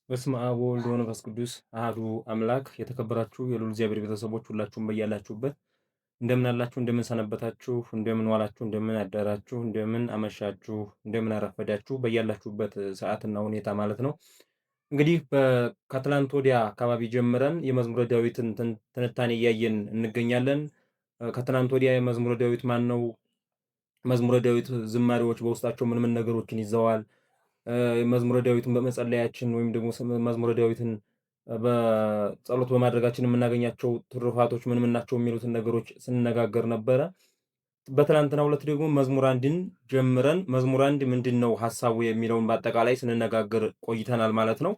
በስመ አብ ወወልድ ወመንፈስ ቅዱስ አሐዱ አምላክ። የተከበራችሁ የልዑል እግዚአብሔር ቤተሰቦች ሁላችሁም በያላችሁበት እንደምን አላችሁ? እንደምን ሰነበታችሁ? እንደምን ዋላችሁ? እንደምን አደራችሁ? እንደምን አመሻችሁ? እንደምን አረፈዳችሁ? በያላችሁበት ሰዓትና ሁኔታ ማለት ነው። እንግዲህ ከትላንት ወዲያ አካባቢ ጀምረን የመዝሙረ ዳዊትን ትንታኔ እያየን እንገኛለን። ከትላንት ወዲያ የመዝሙረ ዳዊት ማን ነው? መዝሙረ ዳዊት ዝማሬዎች በውስጣቸው ምን ምን ነገሮችን ይዘዋል? መዝሙረ ዳዊትን በመጸለያችን ወይም ደግሞ መዝሙረ ዳዊትን በጸሎት በማድረጋችን የምናገኛቸው ትሩፋቶች ምን ምን ናቸው የሚሉትን ነገሮች ስንነጋገር ነበረ። በትናንትናው ዕለት ደግሞ መዝሙር አንድን ጀምረን መዝሙር አንድ ምንድነው ሐሳቡ የሚለውን በአጠቃላይ ስንነጋገር ቆይተናል ማለት ነው።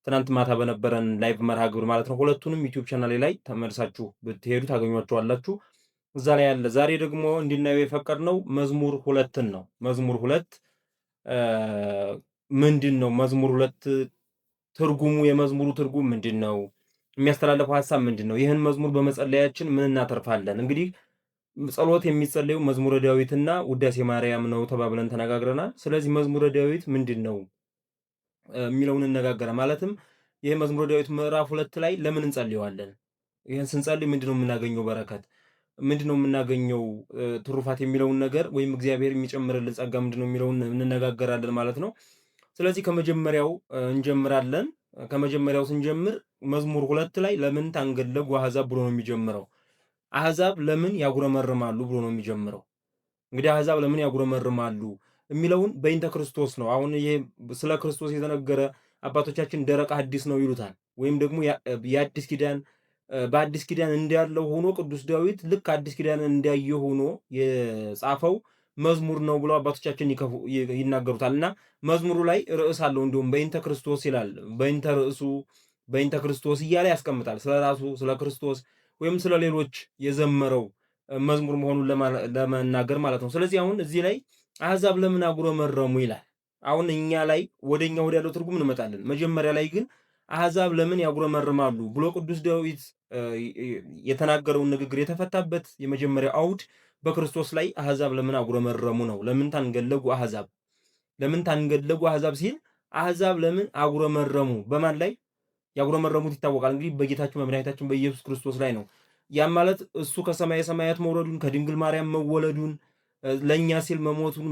ትናንት ማታ በነበረን ላይቭ መርሃ ግብር ማለት ነው። ሁለቱንም ዩቲዩብ ቻናሌ ላይ ተመልሳችሁ ብትሄዱ ታገኟቸዋላችሁ። እዛ ላይ ያለ። ዛሬ ደግሞ እንድናየው የፈቀድነው መዝሙር ሁለትን ነው። መዝሙር ሁለት ምንድን ነው? መዝሙር ሁለት ትርጉሙ፣ የመዝሙሩ ትርጉም ምንድን ነው? የሚያስተላልፈው ሐሳብ ምንድን ነው? ይህን መዝሙር በመጸለያችን ምን እናተርፋለን? እንግዲህ ጸሎት የሚጸለየው መዝሙረ ዳዊትና ውዳሴ ማርያም ነው ተባብለን ተነጋግረናል። ስለዚህ መዝሙረ ዳዊት ምንድን ነው የሚለውን እነጋገረ። ማለትም ይህ መዝሙረ ዳዊት ምዕራፍ 2 ላይ ለምን እንጸልየዋለን? ይህን ስንጸልይ ምንድነው የምናገኘው በረከት፣ ምንድነው የምናገኘው ትሩፋት የሚለውን ነገር ወይም እግዚአብሔር የሚጨምርልን ጸጋ ምንድነው የሚለውን እንነጋገራለን ማለት ነው። ስለዚህ ከመጀመሪያው እንጀምራለን። ከመጀመሪያው ስንጀምር መዝሙር 2 ላይ ለምን ታንገለጉ አሕዛብ ብሎ ነው የሚጀምረው። አሕዛብ ለምን ያጉረመርማሉ ብሎ ነው የሚጀምረው። እንግዲህ አሕዛብ ለምን ያጉረመርማሉ የሚለውን በይንተ ክርስቶስ ነው። አሁን ይሄ ስለ ክርስቶስ የተነገረ አባቶቻችን ደረቅ ሐዲስ ነው ይሉታል። ወይም ደግሞ የአዲስ ኪዳን በአዲስ ኪዳን እንዳለው ሆኖ ቅዱስ ዳዊት ልክ አዲስ ኪዳን እንዳየ ሆኖ የጻፈው መዝሙር ነው ብለው አባቶቻችን ይናገሩታል። እና መዝሙሩ ላይ ርዕስ አለው። እንዲሁም በይንተ ክርስቶስ ይላል። በይንተ ርዕሱ በይንተ ክርስቶስ እያለ ያስቀምጣል። ስለ ራሱ ስለ ክርስቶስ ወይም ስለ ሌሎች የዘመረው መዝሙር መሆኑን ለመናገር ማለት ነው። ስለዚህ አሁን እዚህ ላይ አሕዛብ ለምን አጉረመረሙ ይላል። አሁን እኛ ላይ ወደኛ ወዳለው ትርጉም እንመጣለን። መጀመሪያ ላይ ግን አሕዛብ ለምን ያጉረመርማሉ ብሎ ቅዱስ ዳዊት የተናገረውን ንግግር የተፈታበት የመጀመሪያ አውድ በክርስቶስ ላይ አሕዛብ ለምን አጉረመረሙ ነው። ለምን ታንገለጉ አሕዛብ፣ ለምን ታንገለጉ አሕዛብ ሲል አሕዛብ ለምን አጉረመረሙ፣ በማን ላይ ያጉረመረሙት ይታወቃል። እንግዲህ በጌታችን በመድኃኒታችን በኢየሱስ ክርስቶስ ላይ ነው። ያም ማለት እሱ ከሰማየ ሰማያት መውረዱን፣ ከድንግል ማርያም መወለዱን፣ ለእኛ ሲል መሞቱን፣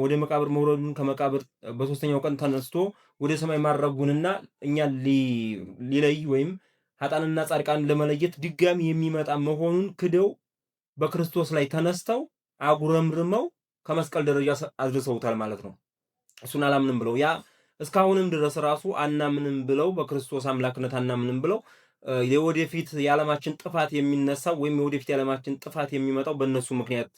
ወደ መቃብር መውረዱን፣ ከመቃብር በሶስተኛው ቀን ተነስቶ ወደ ሰማይ ማረጉንና እኛን ሊለይ ወይም ኃጥአንና ጻድቃንን ለመለየት ድጋሚ የሚመጣ መሆኑን ክደው በክርስቶስ ላይ ተነስተው አጉረምርመው ከመስቀል ደረጃ አድርሰውታል ማለት ነው። እሱን አላምንም ብለው ያ እስካሁንም ድረስ ራሱ አናምንም ብለው በክርስቶስ አምላክነት አናምንም ብለው የወደፊት የዓለማችን ጥፋት የሚነሳው ወይም የወደፊት የዓለማችን ጥፋት የሚመጣው በእነሱ ምክንያት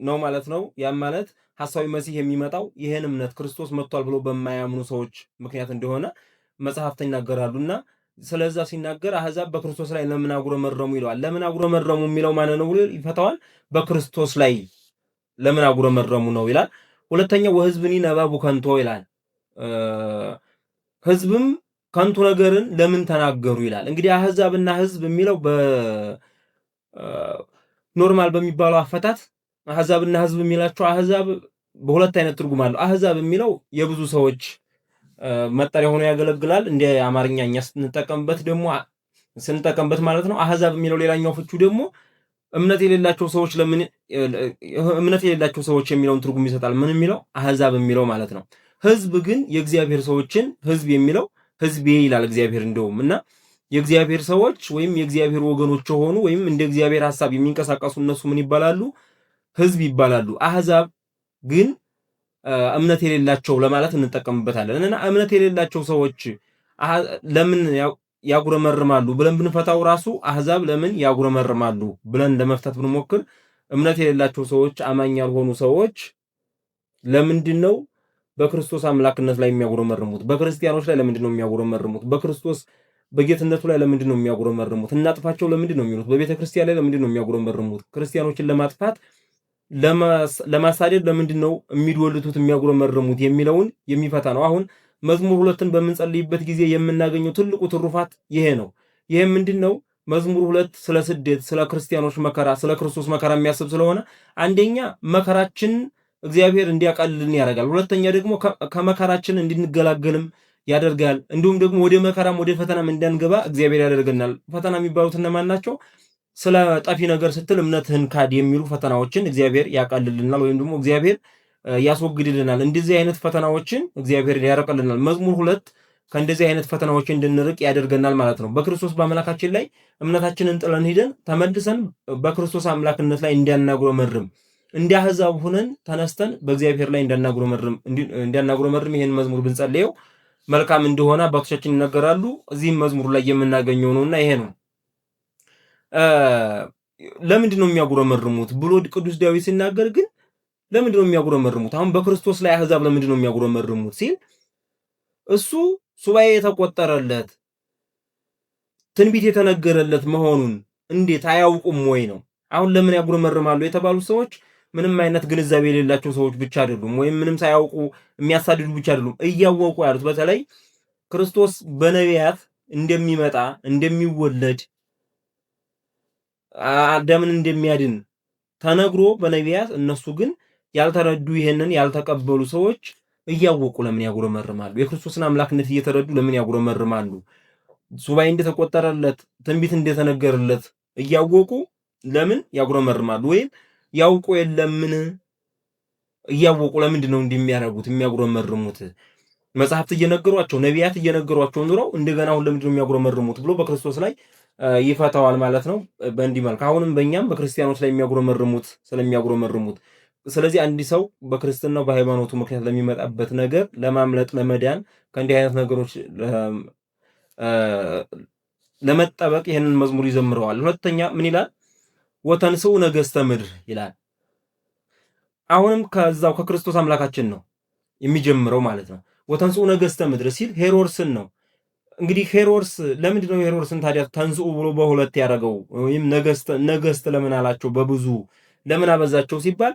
ነው ማለት ነው። ያም ማለት ሐሳዊ መሲህ የሚመጣው ይህን እምነት ክርስቶስ መጥቷል ብለው በማያምኑ ሰዎች ምክንያት እንደሆነ መጽሐፍት ይናገራሉና ስለዛ ሲናገር አሕዛብ በክርስቶስ ላይ ለምን አጉረመረሙ ይለዋል። ለምን አጉረመረሙ የሚለው ማን ነው ብሎ ይፈታዋል። በክርስቶስ ላይ ለምን አጉረመረሙ ነው ይላል። ሁለተኛው ወሕዝብኒ ነባቡ ከንቶ ይላል። ሕዝብም ከንቱ ነገርን ለምን ተናገሩ ይላል። እንግዲህ አሕዛብና ሕዝብ የሚለው በኖርማል በሚባለው አፈታት አሕዛብና ሕዝብ የሚላቸው አሕዛብ በሁለት አይነት ትርጉም አለው። አሕዛብ የሚለው የብዙ ሰዎች መጠሪያ ሆኖ ያገለግላል። እንደ አማርኛ እኛ ስንጠቀምበት ማለት ነው። አሕዛብ የሚለው ሌላኛው ፍቹ ደግሞ እምነት የሌላቸው ሰዎች እምነት የሌላቸው ሰዎች የሚለውን ትርጉም ይሰጣል። ምን የሚለው አሕዛብ የሚለው ማለት ነው። ሕዝብ ግን የእግዚአብሔር ሰዎችን ሕዝብ የሚለው ሕዝቤ ይላል እግዚአብሔር እንደውም እና የእግዚአብሔር ሰዎች ወይም የእግዚአብሔር ወገኖች የሆኑ ወይም እንደ እግዚአብሔር ሐሳብ የሚንቀሳቀሱ እነሱ ምን ይባላሉ? ሕዝብ ይባላሉ። አሕዛብ ግን እምነት የሌላቸው ለማለት እንጠቀምበታለን። እና እምነት የሌላቸው ሰዎች ለምን ያጉረመርማሉ ብለን ብንፈታው ራሱ አሕዛብ ለምን ያጉረመርማሉ ብለን ለመፍታት ብንሞክር እምነት የሌላቸው ሰዎች፣ አማኝ ያልሆኑ ሰዎች ለምንድን ነው በክርስቶስ አምላክነት ላይ የሚያጉረመርሙት? በክርስቲያኖች ላይ ለምንድን ነው የሚያጉረመርሙት? በክርስቶስ በጌትነቱ ላይ ለምንድን ነው የሚያጉረመርሙት? እናጥፋቸው ለምንድን ነው የሚሉት? በቤተ ክርስቲያን ላይ ለምንድን ነው የሚያጉረመርሙት? ክርስቲያኖችን ለማጥፋት ለማሳደድ ለምንድን ነው የሚዶልቱት የሚያጉረመርሙት የሚለውን የሚፈታ ነው። አሁን መዝሙር 2ን በምንጸልይበት ጊዜ የምናገኘው ትልቁ ትሩፋት ይሄ ነው። ይሄ ምንድን ነው? መዝሙር 2 ስለ ስደት፣ ስለ ክርስቲያኖች መከራ፣ ስለ ክርስቶስ መከራ የሚያስብ ስለሆነ አንደኛ መከራችን እግዚአብሔር እንዲያቀልልን ያደርጋል። ሁለተኛ ደግሞ ከመከራችን እንድንገላገልም ያደርጋል። እንዲሁም ደግሞ ወደ መከራም ወደ ፈተናም እንዳንገባ እግዚአብሔር ያደርገናል። ፈተና የሚባሉት እነማን ናቸው? ስለ ጠፊ ነገር ስትል እምነትህን ካድ የሚሉ ፈተናዎችን እግዚአብሔር ያቃልልናል፣ ወይም ደግሞ እግዚአብሔር ያስወግድልናል። እንደዚህ አይነት ፈተናዎችን እግዚአብሔር ያረቀልናል። መዝሙር 2 ከእንደዚህ አይነት ፈተናዎች እንድንርቅ ያደርገናል ማለት ነው። በክርስቶስ በአምላካችን ላይ እምነታችንን ጥለን ሂደን ተመልሰን በክርስቶስ አምላክነት ላይ እንዳናጉረመርም እንደ አሕዛብ ሆነን ተነስተን በእግዚአብሔር ላይ እንዳናጉረመርም ይሄን መዝሙር ብንጸልየው መልካም እንደሆነ አባቶቻችን ይናገራሉ። እዚህም መዝሙር ላይ የምናገኘው ነውና ይሄ ነው። ለምንድን ነው የሚያጉረመርሙት ብሎ ቅዱስ ዳዊት ሲናገር ግን ለምንድን ነው የሚያጉረመርሙት? አሁን በክርስቶስ ላይ አሕዛብ ለምንድን ነው የሚያጉረመርሙት ሲል እሱ ሱባኤ የተቆጠረለት ትንቢት የተነገረለት መሆኑን እንዴት አያውቁም ወይ ነው። አሁን ለምን ያጉረመርማሉ የተባሉ ሰዎች ምንም አይነት ግንዛቤ የሌላቸው ሰዎች ብቻ አይደሉም፣ ወይም ምንም ሳያውቁ የሚያሳድዱ ብቻ አይደሉም። እያወቁ ያሉት በተለይ ክርስቶስ በነቢያት እንደሚመጣ እንደሚወለድ አዳምን እንደሚያድን ተነግሮ በነቢያት እነሱ ግን ያልተረዱ ይሄንን ያልተቀበሉ ሰዎች እያወቁ ለምን ያጉረመርማሉ? የክርስቶስን አምላክነት እየተረዱ ለምን ያጉረመርማሉ? ሱባኤ እንደተቆጠረለት ትንቢት እንደተነገረለት እያወቁ ለምን ያጉረመርማሉ? ወይም ያውቁ የለምን? እያወቁ ለምንድን ነው እንደሚያደርጉት የሚያጉረመርሙት? መጽሐፍት እየነገሯቸው ነቢያት እየነገሯቸው ኑረው እንደገና አሁን ለምንድን ነው የሚያጉረመርሙት ብሎ በክርስቶስ ላይ ይፈታዋል ማለት ነው። በእንዲህ መልክ አሁንም በእኛም በክርስቲያኖች ላይ የሚያጉረመርሙት ስለሚያጉረመርሙት ስለዚህ አንድ ሰው በክርስትናው በሃይማኖቱ ምክንያት ለሚመጣበት ነገር ለማምለጥ ለመዳን ከእንዲህ አይነት ነገሮች ለመጠበቅ ይህንን መዝሙር ይዘምረዋል። ሁለተኛ ምን ይላል? ወተንሥኡ ነገሥተ ምድር ይላል። አሁንም ከዛው ከክርስቶስ አምላካችን ነው የሚጀምረው ማለት ነው። ወተንሥኡ ነገሥተ ምድር ሲል ሄሮድስን ነው። እንግዲህ ሄሮድስ ለምንድን ነው ሄሮድስን ታዲያ ተንሥኡ ብሎ በሁለት ያደረገው? ወይም ነገሥት ለምን አላቸው? በብዙ ለምን አበዛቸው ሲባል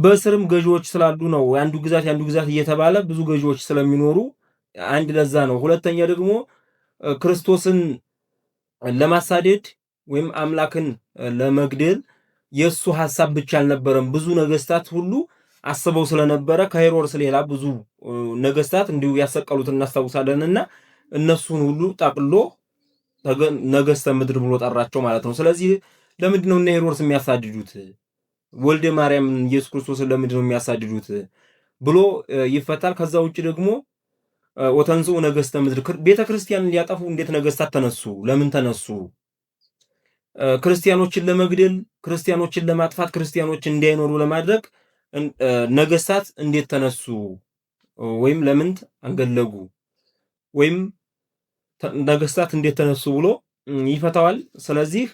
በስርም ገዢዎች ስላሉ ነው። የአንዱ ግዛት እየተባለ ብዙ ገዢዎች ስለሚኖሩ አንድ ለዛ ነው። ሁለተኛ ደግሞ ክርስቶስን ለማሳደድ ወይም አምላክን ለመግደል የሱ ሐሳብ ብቻ አልነበረም። ብዙ ነገስታት ሁሉ አስበው ስለነበረ ከሄሮድስ ሌላ ብዙ ነገስታት እንዲሁ ያሰቀሉትን እናስታውሳለንና እነሱን ሁሉ ጠቅሎ ነገስተ ምድር ብሎ ጠራቸው ማለት ነው። ስለዚህ ለምንድን ነው እነ ሄሮድስ የሚያሳድዱት? ወልደ ማርያም ኢየሱስ ክርስቶስን ለምንድን ነው የሚያሳድዱት ብሎ ይፈታል። ከዛ ውጭ ደግሞ ወተንሥኡ ነገሥተ ምድር ቤተ ክርስቲያንን ሊያጠፉ እንዴት ነገስታት ተነሱ? ለምን ተነሱ? ክርስቲያኖችን ለመግደል፣ ክርስቲያኖችን ለማጥፋት፣ ክርስቲያኖች እንዳይኖሩ ለማድረግ ነገስታት እንዴት ተነሱ? ወይም ለምን አንገለጉ? ወይም ነገስታት እንዴት ተነሱ ብሎ ይፈታዋል። ስለዚህ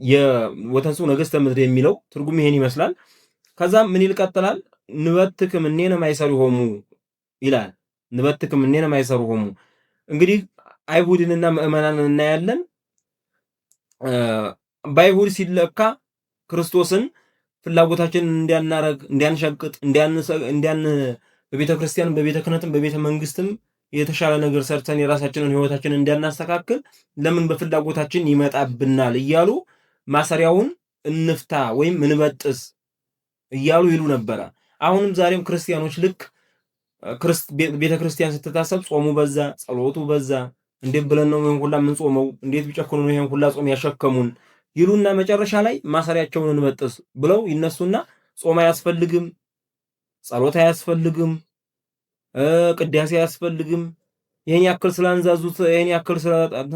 የወተንሥኡ ነገሥተ ምድር የሚለው ትርጉም ይሄን ይመስላል። ከዛም ምን ይቀጥላል? ንበትክም እኔነ ማይሰሪሆሙ ይላል። ንበትክም እኔነ ማይሰሪሆሙ እንግዲህ አይሁድንና ምዕመናንን እናያለን። በአይሁድ ሲለካ ክርስቶስን ፍላጎታችንን እንዲያናረግ እንዲያንሸቅጥ በቤተ ክርስቲያን በቤተ ክህነትም በቤተ መንግስትም የተሻለ ነገር ሰርተን የራሳችንን ህይወታችንን እንዲያናስተካክል ለምን በፍላጎታችን ይመጣብናል እያሉ ማሰሪያውን እንፍታ ወይም እንበጥስ እያሉ ይሉ ነበረ። አሁንም ዛሬም ክርስቲያኖች ልክ ቤተ ክርስቲያን ስትታሰብ ጾሙ በዛ፣ ጸሎቱ በዛ፣ እንዴት ብለን ነው ይሄን ሁላ ምን ጾመው? እንዴት ቢጨክኑ ነው ይሄን ሁላ ጾም ያሸከሙን? ይሉና መጨረሻ ላይ ማሰሪያቸውን እንበጥስ ብለው ይነሱና ጾም አያስፈልግም፣ ጸሎት አያስፈልግም፣ ቅዳሴ አያስፈልግም፣ ይሄን ያክል ስላንዛዙት ይሄን ያክል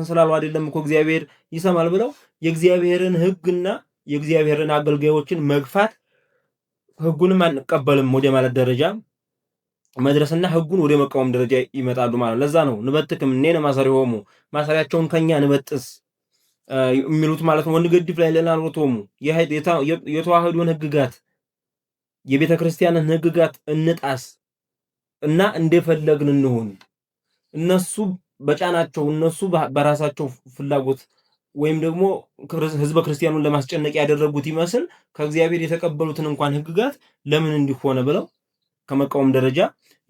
ስላሉ አይደለም እኮ እግዚአብሔር ይሰማል ብለው የእግዚአብሔርን ሕግና የእግዚአብሔርን አገልጋዮችን መግፋት ሕጉንም አንቀበልም ወደ ማለት ደረጃ መድረስና ሕጉን ወደ መቃወም ደረጃ ይመጣሉ ማለት። ለዛ ነው ንበትክም እኔነ ማሰሪሆሙ ማሰሪያቸውን ከኛ እንበጥስ የሚሉት ማለት ነው። ወንገድፍ ላይ ለናልወቶሙ የተዋህዶን ሕግጋት የቤተ ክርስቲያንን ሕግጋት እንጣስ እና እንደፈለግን እንሆን። እነሱ በጫናቸው እነሱ በራሳቸው ፍላጎት ወይም ደግሞ ህዝበ ክርስቲያኑን ለማስጨነቅ ያደረጉት ይመስል ከእግዚአብሔር የተቀበሉትን እንኳን ሕግጋት ለምን እንዲሆነ ብለው ከመቃወም ደረጃ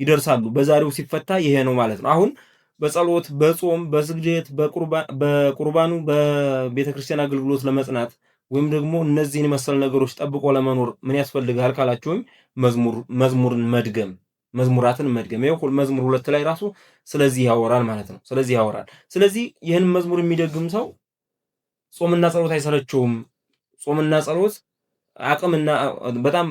ይደርሳሉ። በዛሬው ሲፈታ ይሄ ነው ማለት ነው። አሁን በጸሎት በጾም በስግደት በቁርባኑ በቤተ ክርስቲያን አገልግሎት ለመጽናት ወይም ደግሞ እነዚህን መሰል ነገሮች ጠብቆ ለመኖር ምን ያስፈልጋል ካላችሁኝ መዝሙርን መድገም መዝሙራትን መድገም። ይኸው መዝሙር 2 ላይ ራሱ ስለዚህ ያወራል ማለት ነው። ስለዚህ ያወራል። ስለዚህ ይህን መዝሙር የሚደግም ሰው ጾምና ጸሎት አይሰለቸውም። ጾምና ጸሎት አቅምና በጣም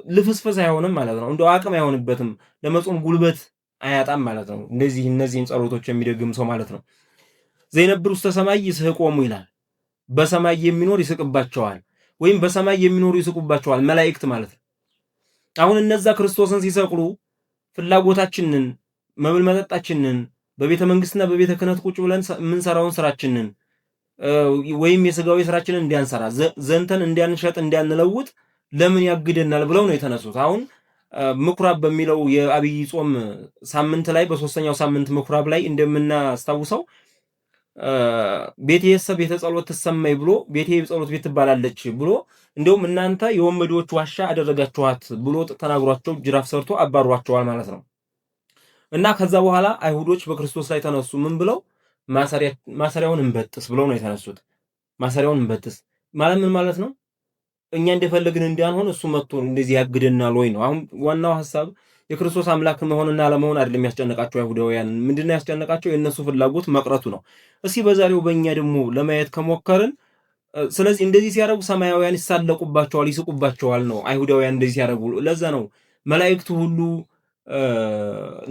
ልፍስፍስ አይሆንም ማለት ነው። እንደው አቅም አይሆንበትም፣ ለመጾም ጉልበት አያጣም ማለት ነው። እንደዚህ እነዚህን ጸሎቶች የሚደግም ሰው ማለት ነው። ዘይነብር ውስተ ሰማይ ይስሕቆሙ ይላል። በሰማይ የሚኖር ይስቅባቸዋል፣ ወይም በሰማይ የሚኖሩ ይስቁባቸዋል መላእክት ማለት ነው። አሁን እነዛ ክርስቶስን ሲሰቅሉ ፍላጎታችንን፣ መብል መጠጣችንን፣ በቤተ መንግስትና በቤተ ክህነት ቁጭ ብለን የምንሰራውን ስራችንን ወይም የስጋዊ ስራችንን እንዲያንሰራ ዘንተን እንዲያንሸጥ እንዲያንለውጥ ለምን ያግደናል ብለው ነው የተነሱት። አሁን ምኩራብ በሚለው የአብይ ጾም ሳምንት ላይ በሶስተኛው ሳምንት ምኩራብ ላይ እንደምናስታውሰው ቤቴ ቤተ ጸሎት ትሰማይ ብሎ ቤቴ የጸሎት ቤት ትባላለች ብሎ እንደውም እናንተ የወንበዴዎች ዋሻ አደረጋችኋት ብሎ ተናግሯቸው ጅራፍ ሰርቶ አባሯቸዋል ማለት ነው። እና ከዛ በኋላ አይሁዶች በክርስቶስ ላይ ተነሱ። ምን ብለው? ማሰሪያውን እንበጥስ ብለው ነው የተነሱት። ማሰሪያውን እንበጥስ ማለት ምን ማለት ነው? እኛ እንደፈለግን እንዲያንሆን እሱ መጥቶ እንደዚህ ያግደናል ወይ ነው። አሁን ዋናው ሐሳብ የክርስቶስ አምላክ መሆንና አለመሆን አይደለም ያስጨነቃቸው አይሁዳውያን። ምንድነው ያስጨነቃቸው? የእነሱ ፍላጎት መቅረቱ ነው። እስኪ በዛሬው በእኛ ደግሞ ለማየት ከሞከርን ስለዚህ እንደዚህ ሲያደርጉ ሰማያውያን ይሳለቁባቸዋል፣ ይስቁባቸዋል ነው። አይሁዳውያን እንደዚህ ሲያደርጉ ለዛ ነው መላእክቱ ሁሉ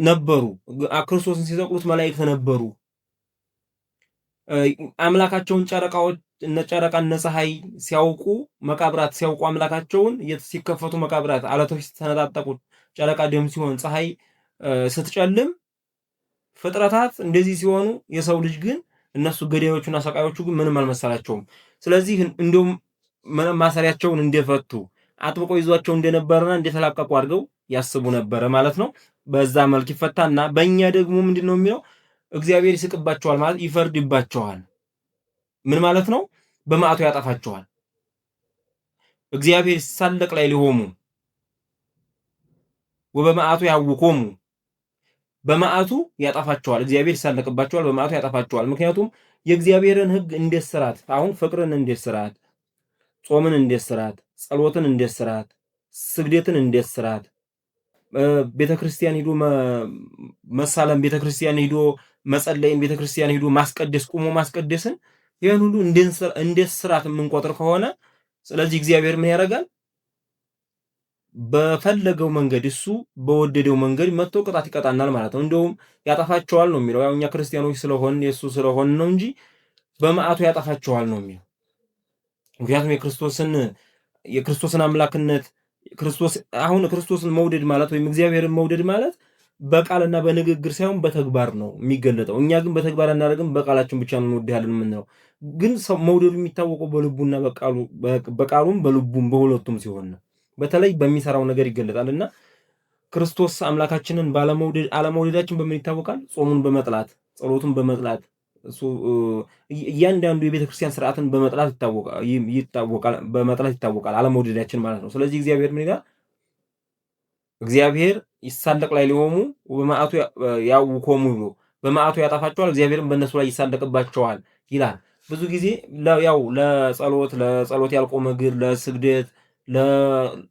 ነበሩ። ክርስቶስን ሲሰቅሉት መላእክት ነበሩ። አምላካቸውን ጨረቃ እነ ፀሐይ ሲያውቁ መቃብራት ሲያውቁ አምላካቸውን ሲከፈቱ መቃብራት አለቶች ተነጣጠቁ፣ ጨረቃ ደም ሲሆን ፀሐይ ስትጨልም ፍጥረታት እንደዚህ ሲሆኑ የሰው ልጅ ግን እነሱ ገዳዮቹና ሰቃዮቹ ግን ምንም አልመሰላቸውም። ስለዚህ እንዲሁም ማሰሪያቸውን እንደፈቱ አጥብቆ ይዟቸው እንደነበረና እንደተላቀቁ አድርገው ያስቡ ነበረ ማለት ነው። በዛ መልክ ይፈታና በእኛ ደግሞ ምንድነው የሚለው? እግዚአብሔር ይስቅባቸዋል ማለት ይፈርድባቸዋል። ምን ማለት ነው? በመዓቱ ያጠፋቸዋል። እግዚአብሔር ሲሳለቅ ላይ ሊሆሙ ወበመዓቱ ያውኮሙ፣ በመዓቱ ያጠፋቸዋል። እግዚአብሔር ይሳለቅባቸዋል፣ በመዓቱ ያጠፋቸዋል። ምክንያቱም የእግዚአብሔርን ሕግ እንዴት ስራት፣ አሁን ፍቅርን እንዴት ስራት፣ ጾምን እንዴት ስራት፣ ጸሎትን እንዴት ስራት፣ ስግደትን እንዴት ስራት፣ ቤተክርስቲያን ሂዶ መሳለም፣ ቤተክርስቲያን ሂዶ መጸለይን፣ ቤተክርስቲያን ሂዶ ማስቀደስ፣ ቁሞ ማስቀደስን ይሄን ሁሉ እንዴት ስራት የምንቆጥር ከሆነ ስለዚህ እግዚአብሔር ምን ያደርጋል? በፈለገው መንገድ እሱ በወደደው መንገድ መጥቶ ቅጣት ይቀጣናል ማለት ነው። እንደውም ያጠፋቸዋል ነው የሚለው። ያው እኛ ክርስቲያኖች ስለሆን የሱ ስለሆን ነው እንጂ በመዓቱ ያጠፋቸዋል ነው የሚለው። ምክንያቱም የክርስቶስን አምላክነት ክርስቶስን መውደድ ማለት ወይም እግዚአብሔርን መውደድ ማለት በቃልና በንግግር ሳይሆን በተግባር ነው የሚገለጠው። እኛ ግን በተግባር እናደርግም፣ በቃላችን ብቻ ነው እንወድሃለን የምንለው። ግን ሰው መውደዱ የሚታወቀው በልቡና በቃሉም በልቡም በሁለቱም ሲሆን ነው። በተለይ በሚሰራው ነገር ይገለጣል። እና ክርስቶስ አምላካችንን አለመውደዳችን በምን ይታወቃል? ጾሙን በመጥላት ጸሎቱን በመጥላት እያንዳንዱ የቤተ ክርስቲያን ስርዓትን በመጥላት ይታወቃል አለመውደዳችን ማለት ነው። ስለዚህ እግዚአብሔር ምን ይላል? እግዚአብሔር ይሳለቅ ላይ ሊሆሙ በመዓቱ ያውኮሙ ብሎ በመዓቱ ያጠፋቸዋል፣ እግዚአብሔርም በእነሱ ላይ ይሳለቅባቸዋል ይላል። ብዙ ጊዜ ያው ለጸሎት ያልቆመ እግር፣ ለስግደት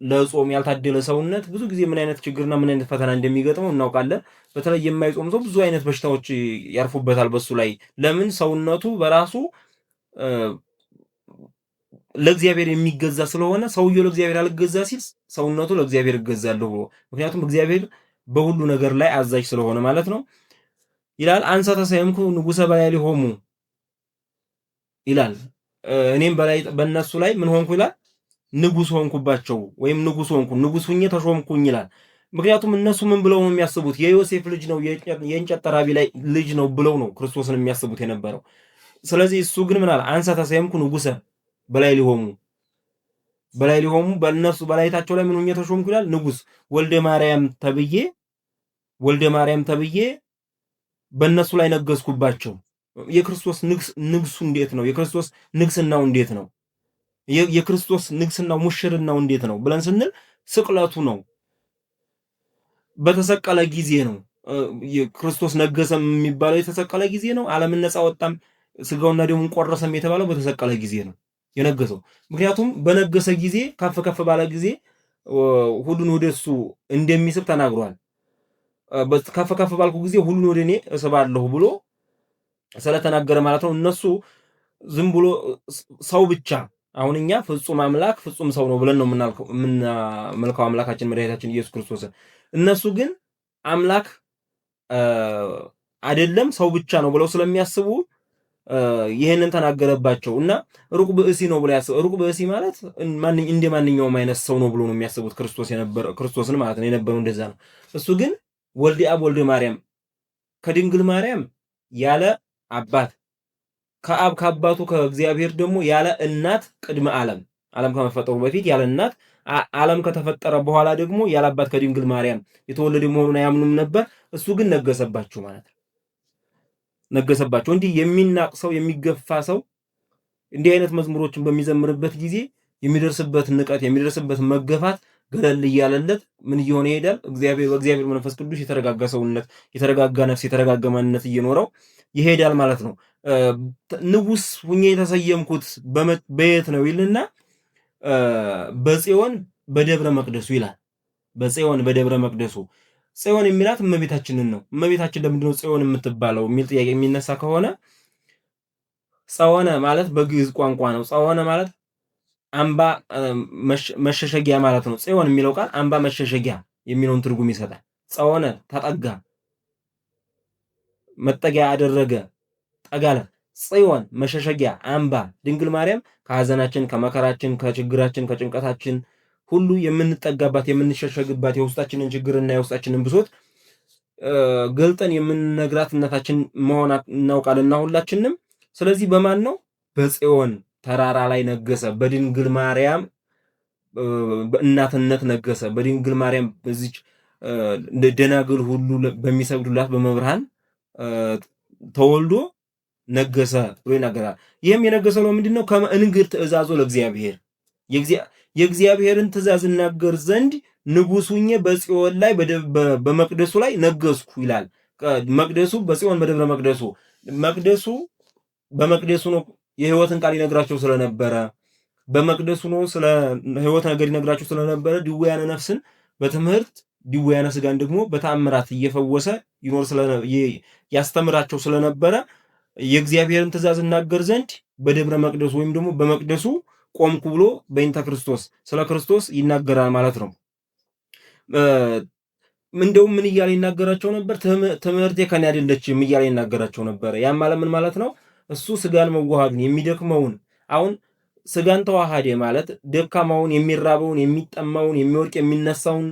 ለጾም ያልታደለ ሰውነት ብዙ ጊዜ ምን አይነት ችግርና ምን አይነት ፈተና እንደሚገጥመው እናውቃለን። በተለይ የማይጾም ሰው ብዙ አይነት በሽታዎች ያርፉበታል በሱ ላይ። ለምን? ሰውነቱ በራሱ ለእግዚአብሔር የሚገዛ ስለሆነ ሰውየው ለእግዚአብሔር አልገዛ ሲል ሰውነቱ ለእግዚአብሔር እገዛለሁ ብሎ፣ ምክንያቱም እግዚአብሔር በሁሉ ነገር ላይ አዛዥ ስለሆነ ማለት ነው ይላል። አንሰ ተሰየምኩ ንጉሰ በላዕሌሆሙ ይላል። እኔም በላይ በእነሱ ላይ ምን ሆንኩ ይላል? ንጉስ ሆንኩባቸው ወይም ንጉስ ሆንኩ፣ ንጉስ ሁኜ ተሾምኩኝ ይላል። ምክንያቱም እነሱ ምን ብለው ነው የሚያስቡት? የዮሴፍ ልጅ ነው የእንጨት ጠራቢ ላይ ልጅ ነው ብለው ነው ክርስቶስን የሚያስቡት የነበረው። ስለዚህ እሱ ግን ምን አለ? አንሰ ተሰየምኩ ንጉሰ በላዕሌሆሙ በእነሱ በላይታቸው ላይ ምን ሆኜ ተሾምኩ ይላል? ንጉስ ወልደ ማርያም ተብዬ በእነሱ ላይ ነገስኩባቸው። የክርስቶስ ንግሱ እንዴት ነው? የክርስቶስ ንግስናው እንዴት ነው? የክርስቶስ ንግስናው ሙሽርናው እንዴት ነው ብለን ስንል ስቅለቱ ነው። በተሰቀለ ጊዜ ነው። ክርስቶስ ነገሰም የሚባለው የተሰቀለ ጊዜ ነው። ዓለምን ነፃ ወጣም ስጋውና ደሙን ቆረሰም የተባለው በተሰቀለ ጊዜ ነው የነገሰው። ምክንያቱም በነገሰ ጊዜ ከፍ ባለ ጊዜ ሁሉን ወደሱ እንደሚስብ ተናግሯል። ከፍ ከፍ ባልኩ ጊዜ ሁሉን ወደ እኔ እስባለሁ ብሎ ስለተናገረ ማለት ነው። እነሱ ዝም ብሎ ሰው ብቻ አሁን እኛ ፍጹም አምላክ ፍጹም ሰው ነው ብለን ነው የምናመልከው አምላካችን መድኃኒታችን ኢየሱስ ክርስቶስን። እነሱ ግን አምላክ አይደለም ሰው ብቻ ነው ብለው ስለሚያስቡ ይሄንን ተናገረባቸው እና ሩቅ ብእሲ ነው ብሎ ያስቡ። ሩቅ ብእሲ ማለት እንደ ማንኛውም አይነት ሰው ነው ብሎ ነው የሚያስቡት ክርስቶስን ማለት ነው። የነበረው እንደዛ ነው። እሱ ግን ወልደ አብ ወልደ ማርያም ከድንግል ማርያም ያለ አባት ከአብ ከአባቱ ከእግዚአብሔር ደግሞ ያለ እናት ቅድመ ዓለም ከመፈጠሩ በፊት ያለ እናት ዓለም ከተፈጠረ በኋላ ደግሞ ያለ አባት ከድንግል ማርያም የተወለደ መሆኑን አያምኑም ነበር። እሱ ግን ነገሰባቸው ማለት ነው። ነገሰባቸው። እንዲህ የሚናቅ ሰው የሚገፋ ሰው እንዲህ አይነት መዝሙሮችን በሚዘምርበት ጊዜ የሚደርስበት ንቀት የሚደርስበት መገፋት ገለል እያለለት ምን እየሆነ ይሄዳል? በእግዚአብሔር መንፈስ ቅዱስ የተረጋጋ ሰውነት፣ የተረጋጋ ነፍስ፣ የተረጋጋ ማንነት እየኖረው ይሄዳል ማለት ነው። ንጉስ ሁኜ የተሰየምኩት በየት ነው ይልና በጽዮን በደብረ መቅደሱ ይላል። በጽዮን በደብረ መቅደሱ ጽዮን የሚላት እመቤታችንን ነው። እመቤታችን ለምንድነው ጽዮን የምትባለው የሚል ጥያቄ የሚነሳ ከሆነ ጸወነ ማለት በግዕዝ ቋንቋ ነው። ጸወነ ማለት አምባ መሸሸጊያ ማለት ነው። ጽዮን የሚለው ቃል አምባ መሸሸጊያ የሚለውን ትርጉም ይሰጣል። ጸወነ ተጠጋ፣ መጠጊያ አደረገ፣ ጠጋለ። ጽዮን መሸሸጊያ አምባ፣ ድንግል ማርያም ከሐዘናችን፣ ከመከራችን፣ ከችግራችን፣ ከጭንቀታችን ሁሉ የምንጠጋባት የምንሸሸግባት የውስጣችንን ችግርና የውስጣችንን ብሶት ገልጠን የምንነግራት እናታችን መሆን እናውቃልና ሁላችንም። ስለዚህ በማን ነው? በጽዮን ተራራ ላይ ነገሰ። በድንግል ማርያም እናትነት ነገሰ። በድንግል ማርያም በዚች ደናግል ሁሉ በሚሰግዱላት በመብርሃን ተወልዶ ነገሰ ብሎ ይናገራል። ይህም የነገሰው ለምንድን ነው? ከመንግር ትእዛዞ ለእግዚአብሔር የእግዚአብሔርን ትእዛዝ እናገር ዘንድ ንጉሱኜ በጽዮን ላይ በመቅደሱ ላይ ነገስኩ ይላል። መቅደሱ በጽዮን በደብረ መቅደሱ መቅደሱ በመቅደሱ ነው የህይወትን ቃል ይነግራቸው ስለነበረ በመቅደሱ ነው ስለ ህይወት ነገር ይነግራቸው ስለነበረ ድውያነ ነፍስን በትምህርት ድውያነ ስጋን ደግሞ በተአምራት እየፈወሰ ይኖር ያስተምራቸው ስለነበረ የእግዚአብሔርን ትእዛዝ እናገር ዘንድ በደብረ መቅደሱ ወይም ደግሞ በመቅደሱ ቆምኩ ብሎ በእንተ ክርስቶስ ስለ ክርስቶስ ይናገራል ማለት ነው። እንደውም ምን እያለ ይናገራቸው ነበር? ትምህርቴ ከኔ አይደለችም እያለ ይናገራቸው ነበር። ያም ማለት ምን ማለት ነው? እሱ ስጋን መዋሃዱን የሚደክመውን አሁን ስጋን ተዋሃደ ማለት ደካማውን፣ የሚራበውን፣ የሚጠማውን፣ የሚወድቅ የሚነሳውን፣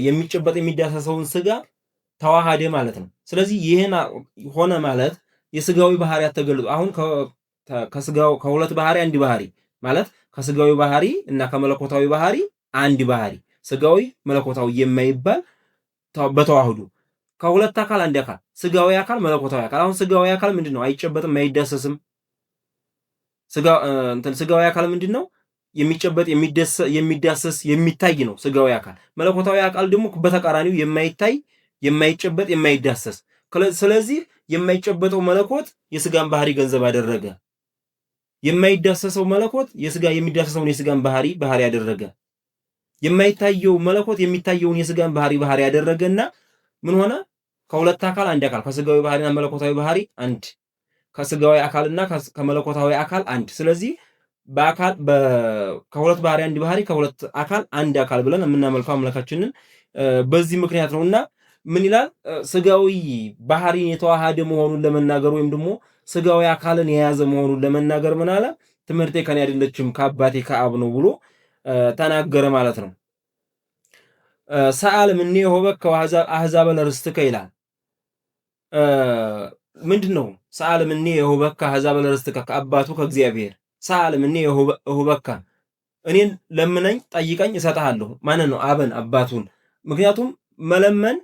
የሚጨበጥ የሚዳሰሰውን ስጋ ተዋሃደ ማለት ነው። ስለዚህ ይህን ሆነ ማለት የስጋዊ ባህሪያት ተገልጦ አሁን ከስጋው ከሁለት ባህሪ አንድ ባህሪ ማለት ከስጋዊ ባህሪ እና ከመለኮታዊ ባህሪ አንድ ባህሪ ስጋዊ መለኮታዊ የማይባል በተዋህዶ ከሁለት አካል አንድ አካል ስጋዊ አካል መለኮታዊ አካል። አሁን ስጋዊ አካል ምንድነው? አይጨበጥም፣ አይዳሰስም። ስጋዊ አካል ምንድነው? የሚጨበጥ የሚዳሰስ የሚታይ ነው ስጋዊ አካል። መለኮታዊ አካል ደግሞ በተቃራኒው የማይታይ የማይጨበጥ የማይዳሰስ። ስለዚህ የማይጨበጠው መለኮት የስጋን ባህሪ ገንዘብ አደረገ። የማይዳሰሰው መለኮት የሚዳሰሰውን የስጋን ባህሪ ያደረገ። የማይታየው መለኮት የሚታየውን የስጋን ባህሪ ያደረገና ምን ሆነ? ከሁለት አካል አንድ አካል፣ ከስጋዊ ባህሪና መለኮታዊ ባህሪ አንድ፣ ከስጋዊ አካልና ከመለኮታዊ አካል አንድ። ስለዚህ ከሁለት ባህሪ አንድ ባህሪ፣ ከሁለት አካል አንድ አካል ብለን የምናመልከው አምላካችንን በዚህ ምክንያት ነውና ምን ይላል? ስጋዊ ባህሪን የተዋሃደ መሆኑን ለመናገር ወይም ደግሞ ስጋዊ አካልን የያዘ መሆኑን ለመናገር ምን አለ? ትምህርቴ ከኔ አይደለችም ከአባቴ ከአብ ነው ብሎ ተናገረ ማለት ነው። ሰአል ምኔ ሆበከ አሕዛበ ለርስትከ ይላል። ምንድነው? ሰአል ምኔ ሆበከ አሕዛበ ለርስትከ ከአባቱ ከእግዚአብሔር ሰአል ምኔ ሆበከ እኔን ለምነኝ ጠይቀኝ እሰጥሃለሁ። ማንን ነው? አብን አባቱን። ምክንያቱም መለመን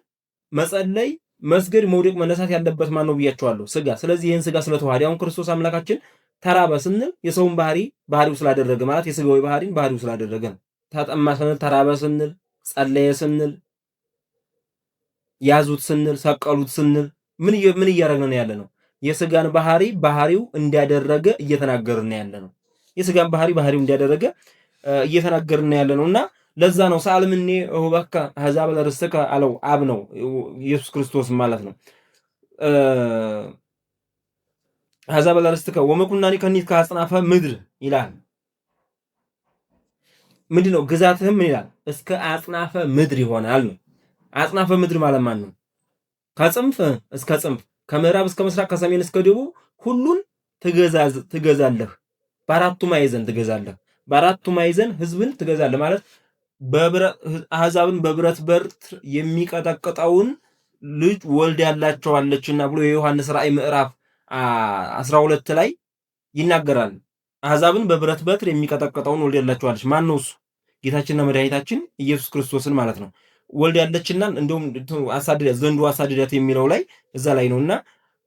መጸለይ መስገድ መውደቅ መነሳት ያለበት ማን ነው ብያቸዋለሁ? ስጋ። ስለዚህ ይህን ስጋ ስለተዋሃደ አሁን ክርስቶስ አምላካችን ተራበ ስንል የሰውን ባህሪው ስላደረገ ማለት የስጋዊ ባህሪው ስላደረገ ነው። ተጠማ ስንል፣ ተራበ ስንል፣ ጸለየ ስንል፣ ያዙት ስንል፣ ሰቀሉት ስንል ምን እያደረግን ያለ ነው? የስጋን ባህሪው እንዲያደረገ እየተናገርን ያለ ነው። የስጋን ባህሪው እንዲያደረገ እየተናገርን ያለ ነውና ለዛ ነው ሰአልምኔ እሁበከ አሕዛበ ለርስትከ አለው አብ ነው ኢየሱስ ክርስቶስ ማለት ነው። አሕዛበ ለርስትከ ወመኩናኒ ከኒት ከአጽናፈ ምድር ይላል። ምንድን ነው ግዛትህም ምን ይላል? እስከ አጽናፈ ምድር ይሆናል ነው። አጽናፈ ምድር ማለት ማን ነው? ከጽንፍ እስከ ጽንፍ፣ ከምዕራብ እስከ ምስራቅ፣ ከሰሜን እስከ ደቡብ ሁሉን ትገዛለህ። በአራቱ ማዕዘን ትገዛለህ። በአራቱ ማዕዘን ህዝብን ትገዛለህ ማለት አሕዛብን በብረት በትር የሚቀጠቅጠውን ልጅ ወልድ ያላቸዋለችና ብሎ የዮሐንስ ራእይ ምዕራፍ 12 ላይ ይናገራል። አሕዛብን በብረት በትር የሚቀጠቅጠውን ወልድ ያላቸዋለች። ማን ነው እሱ? ጌታችንና መድኃኒታችን ኢየሱስ ክርስቶስን ማለት ነው። ወልድ ያለችና እንደውም አሳድዳት ዘንዶ አሳድዳት የሚለው ላይ እዛ ላይ ነውና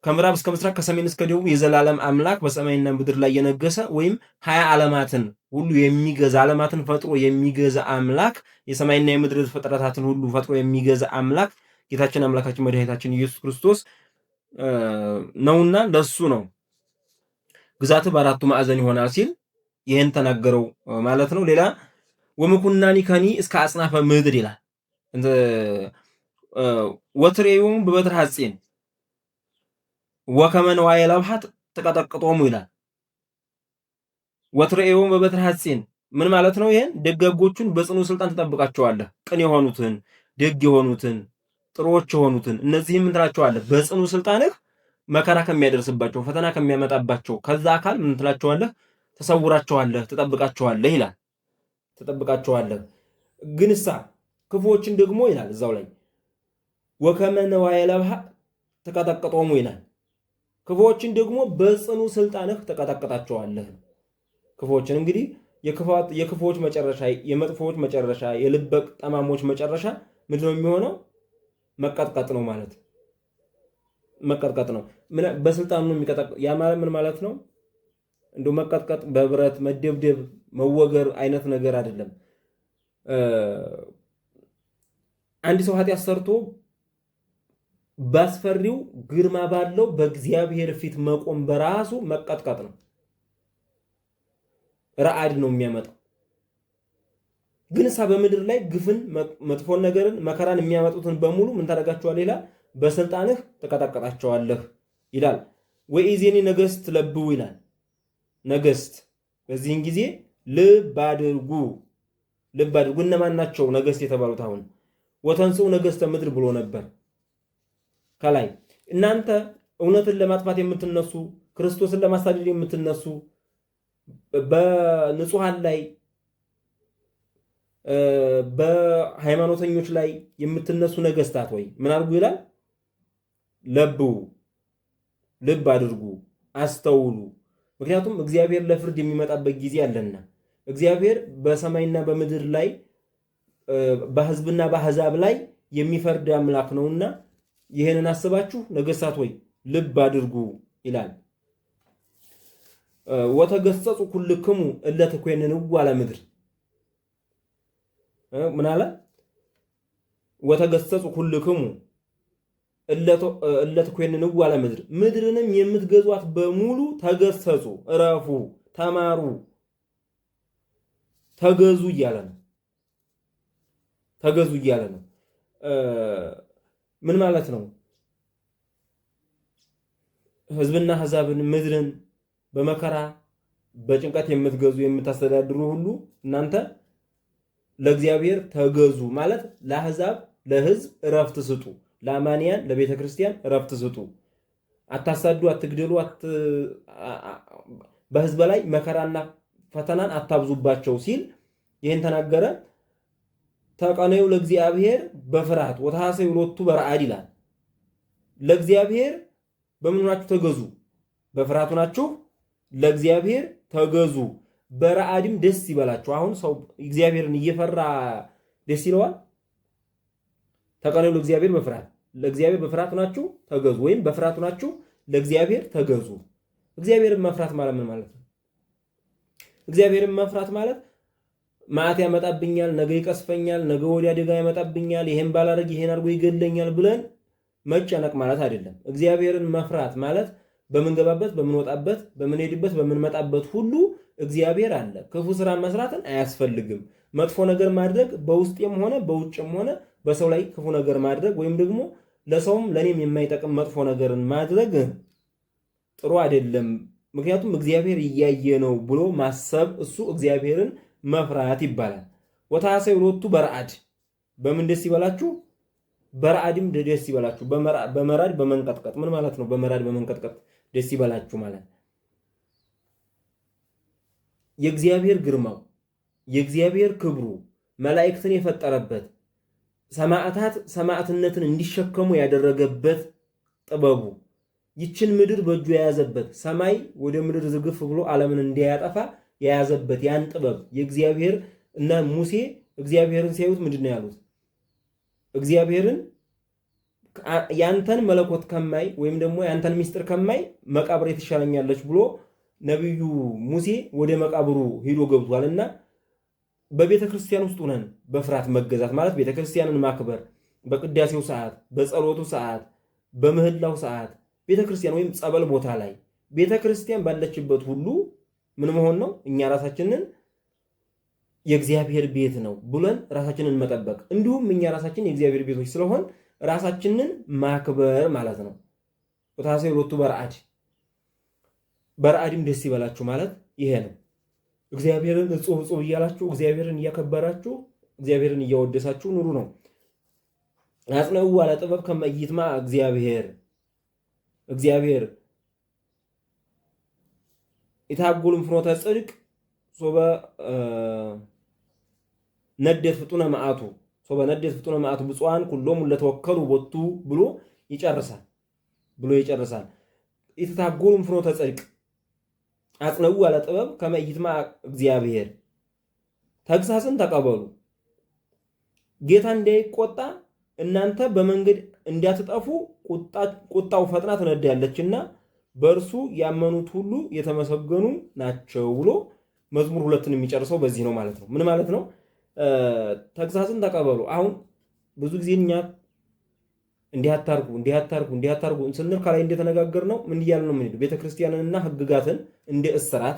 ከምዕራብ እስከ ምስራቅ ከሰሜን እስከ ደቡብ የዘላለም አምላክ በሰማይና ምድር ላይ የነገሰ ወይም 20 ዓለማትን ሁሉ የሚገዛ ዓለማትን ፈጥሮ የሚገዛ አምላክ የሰማይና የምድር ፍጥረታትን ሁሉ ፈጥሮ የሚገዛ አምላክ ጌታችን አምላካችን መድኃኒታችን ኢየሱስ ክርስቶስ ነውና ለሱ ነው ግዛት በአራቱ ማዕዘን ይሆናል ሲል ይህን ተናገረው ማለት ነው። ሌላ ወምኩናኒ ከኒ እስከ አጽናፈ ምድር ይላል። ወትሬዩም በበትር ሐጺን ወከመ ነዋየ ለብሐት ተቀጠቅጦሙ ይላል። ወትሬዩም በበትር ሐጺን ምን ማለት ነው? ይሄን ደጋጎቹን በጽኑ ስልጣን ትጠብቃቸዋለህ። ቅን የሆኑትን ደግ የሆኑትን ጥሩዎች የሆኑትን እነዚህም ምን ትላቸዋለህ? በጽኑ ስልጣንህ መከራ ከሚያደርስባቸው ፈተና ከሚያመጣባቸው ከዛ አካል ምን ትላቸዋለህ? ተሰውራቸዋለህ፣ ትጠብቃቸዋለህ ይላል። ትጠብቃቸዋለህ ግንሳ ክፉዎችን ደግሞ ይላል እዛው ላይ ወከመ ነዋየ ለብሐት ተቀጠቅጦሙ ይላል። ክፉዎችን ደግሞ በጽኑ ስልጣንህ ተቀጠቅጣቸዋለህ። ክፉዎችን እንግዲህ የክፉዎች መጨረሻ፣ የመጥፎዎች መጨረሻ፣ የልበ ጠማሞች መጨረሻ ምንድን ነው የሚሆነው? መቀጥቀጥ ነው ማለት መቀጥቀጥ ነው። በስልጣኑ ነው የሚቀጠቅ። ያ ማለት ምን ማለት ነው? እንደው መቀጥቀጥ በብረት መደብደብ መወገር አይነት ነገር አይደለም። አንድ ሰው ኃጢአት ሰርቶ ባስፈሪው ግርማ ባለው በእግዚአብሔር ፊት መቆም በራሱ መቀጥቀጥ ነው። ረአድ ነው የሚያመጣው። ግን በምድር ላይ ግፍን፣ መጥፎን ነገርን፣ መከራን የሚያመጡትን በሙሉ ምን ታደርጋቸዋለህ ይላል? በስልጣንህ ተቀጠቀጣቸዋለህ ይላል። ወኢዜኒ ነገሥት ለብው ይላል። ነገሥት በዚህን ጊዜ ልብ አድርጉ። ልብ አድርጉ። እነማን ናቸው ነገሥት የተባሉት? አሁን ወተንሥኡ ነገሥተ ምድር ብሎ ነበር ከላይ። እናንተ እውነትን ለማጥፋት የምትነሱ ክርስቶስን ለማሳደድ የምትነሱ በንጹሃን ላይ በሃይማኖተኞች ላይ የምትነሱ ነገሥታት ወይ ምን አድርጉ ይላል? ለብው፣ ልብ አድርጉ፣ አስተውሉ። ምክንያቱም እግዚአብሔር ለፍርድ የሚመጣበት ጊዜ አለና እግዚአብሔር በሰማይና በምድር ላይ በሕዝብና በአሕዛብ ላይ የሚፈርድ አምላክ ነውና ይህንን አስባችሁ ነገሥታት ወይ ልብ አድርጉ ይላል። ወተገሰጹ ኩልክሙ እለ ትኮንንው አለ ምድር ምን አለ? ወተገሰጹ ኩልክሙ እለ ትኮንንው አለ ምድር፣ ምድርንም የምትገዟት በሙሉ ተገሰጹ፣ እረፉ፣ ተማሩ፣ ተገዙ እያለ ነው። ተገዙ እያለ ነው። ምን ማለት ነው? ሕዝብና አሕዛብን ምድርን በመከራ በጭንቀት የምትገዙ የምታስተዳድሩ ሁሉ እናንተ ለእግዚአብሔር ተገዙ ማለት ለአሕዛብ ለሕዝብ እረፍት ስጡ፣ ለአማንያን ለቤተ ክርስቲያን እረፍት ስጡ፣ አታሳዱ፣ አትግደሉ፣ በሕዝብ ላይ መከራና ፈተናን አታብዙባቸው ሲል ይህን ተናገረ። ተቀነዩ ለእግዚአብሔር በፍርሃት ወተሐሰዩ ሎቱ በረአድ ይላል። ለእግዚአብሔር በምን ናችሁ ተገዙ? በፍርሃቱ ናችሁ ለእግዚአብሔር ተገዙ፣ በረአድም ደስ ይበላችሁ። አሁን ሰው እግዚአብሔርን እየፈራ ደስ ይለዋል? ተቀነዩ ለእግዚአብሔር በፍርሃት፣ ለእግዚአብሔር በፍርሃቱ ናችሁ ተገዙ፣ ወይም በፍርሃቱ ናችሁ ለእግዚአብሔር ተገዙ። እግዚአብሔርን መፍራት ማለት ምን ማለት ነው? እግዚአብሔርን መፍራት ማለት መዓት ያመጣብኛል፣ ነገ ይቀስፈኛል፣ ነገ ወዲያ አደጋ ያመጣብኛል፣ ይሄን ባላረግ ይሄን አድርጎ ይገለኛል ብለን መጨነቅ ማለት አይደለም። እግዚአብሔርን መፍራት ማለት በምንገባበት፣ በምንወጣበት፣ በምንሄድበት፣ በምንመጣበት ሁሉ እግዚአብሔር አለ። ክፉ ስራ መስራትን አያስፈልግም። መጥፎ ነገር ማድረግ በውስጤም ሆነ በውጭም ሆነ በሰው ላይ ክፉ ነገር ማድረግ ወይም ደግሞ ለሰውም ለኔም የማይጠቅም መጥፎ ነገርን ማድረግ ጥሩ አይደለም። ምክንያቱም እግዚአብሔር እያየ ነው ብሎ ማሰብ እሱ እግዚአብሔርን መፍራት ይባላል። ወታሰይ ሎቱ በረአድ በምን ደስ ይበላችሁ? በረአድም ደስ ይበላችሁ። በመራድ በመንቀጥቀጥ ምን ማለት ነው? በመራድ በመንቀጥቀጥ ደስ ይበላችሁ ማለት የእግዚአብሔር ግርማው የእግዚአብሔር ክብሩ መላእክትን የፈጠረበት ሰማዕታት ሰማዕትነትን እንዲሸከሙ ያደረገበት ጥበቡ ይችን ምድር በእጁ የያዘበት ሰማይ ወደ ምድር ዝግፍ ብሎ ዓለምን እንዲያጠፋ የያዘበት ያን ጥበብ የእግዚአብሔር እና ሙሴ እግዚአብሔርን ሲያዩት ምንድነው ያሉት? እግዚአብሔርን ያንተን መለኮት ከማይ ወይም ደግሞ ያንተን ሚስጥር ከማይ መቃብሬ ትሻለኛለች ብሎ ነብዩ ሙሴ ወደ መቃብሩ ሄዶ ገብቷልና በቤተ ክርስቲያን ውስጥ ሆነን በፍርሃት መገዛት ማለት ቤተ ክርስቲያንን ማክበር በቅዳሴው ሰዓት፣ በጸሎቱ ሰዓት፣ በምህላው ሰዓት ቤተ ክርስቲያን ወይም ጸበል ቦታ ላይ ቤተ ክርስቲያን ባለችበት ሁሉ ምን መሆን ነው? እኛ ራሳችንን የእግዚአብሔር ቤት ነው ብለን ራሳችንን መጠበቅ፣ እንዲሁም እኛ ራሳችን የእግዚአብሔር ቤቶች ስለሆን ራሳችንን ማክበር ማለት ነው። ወታሰይ ሎቱ በረአድ በረአድም ደስ ይበላችሁ ማለት ይሄ ነው። እግዚአብሔርን እጹብ እጹብ እያላችሁ እግዚአብሔርን እያከበራችሁ እግዚአብሔርን እያወደሳችሁ ኑሩ ነው። አጽነው ዋለ ጥበብ ከመይትማ እግዚአብሔር ይታጎልም ፍኖተ ጽድቅ ሶበ ነደት ፍጡነ መዓቱ ብፁዓን ኩሎሙ ለተወከሉ ቦቱ ብሎ ይጨርሳል። ይታጎልም ፍኖተ ጽድቅ አጽነው ዋለ ጥበብ ከመይትማ እግዚአብሔር ተግሳጽን ተቀበሉ። ጌታ እንዳይቆጣ እናንተ በመንገድ እንዳትጠፉ ቁጣው ፈጥና ትነዳለችና በእርሱ ያመኑት ሁሉ የተመሰገኑ ናቸው ብሎ መዝሙር 2ን የሚጨርሰው በዚህ ነው ማለት ነው። ምን ማለት ነው? ተግሳጽን ተቀበሉ። አሁን ብዙ ጊዜ እኛ እንዲያታርጉ ስንል ከላይ እንደተነጋገር ነው ምን እያልን ነው የምንሄደው? ቤተክርስቲያንንና ህግጋትን እንደ እስራት